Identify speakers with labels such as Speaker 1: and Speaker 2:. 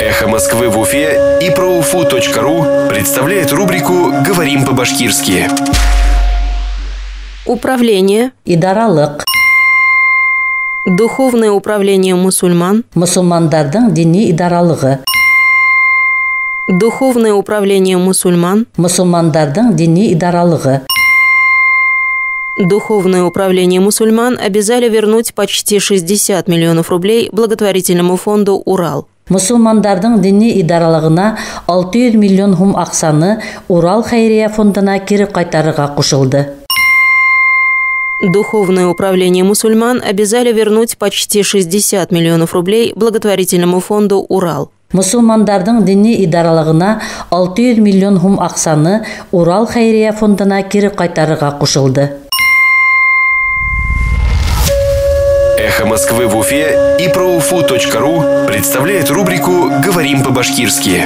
Speaker 1: Эхо Москвы в Уфе и ProUFU.ru представляет рубрику «Говорим по-башкирски».
Speaker 2: Управление.
Speaker 3: Идаралык.
Speaker 2: Духовное управление мусульман.
Speaker 3: Мусульмандардың дини идаралыгы.
Speaker 2: Духовное управление мусульман.
Speaker 3: Мусульмандардың дини идаралыгы.
Speaker 2: Духовное управление мусульман обязали вернуть почти 60 миллионов рублей благотворительному фонду «Урал».
Speaker 3: Мусульмандардың дини идаралыгына 600 миллион хум аксаны Урал Хайрия фондына кире кайтарырга кушылды.
Speaker 2: Духовное управление мусульман обязали вернуть почти 60 миллионов рублей благотворительному фонду «Урал».
Speaker 3: Мусульмандардың дини идаралыгына 600 миллион хум аксаны Урал Хайрия фондына кире кайтарырга кушылды.
Speaker 1: Эхо Москвы в Уфе и ProUFU.ru представляет рубрику «Говорим по-башкирски».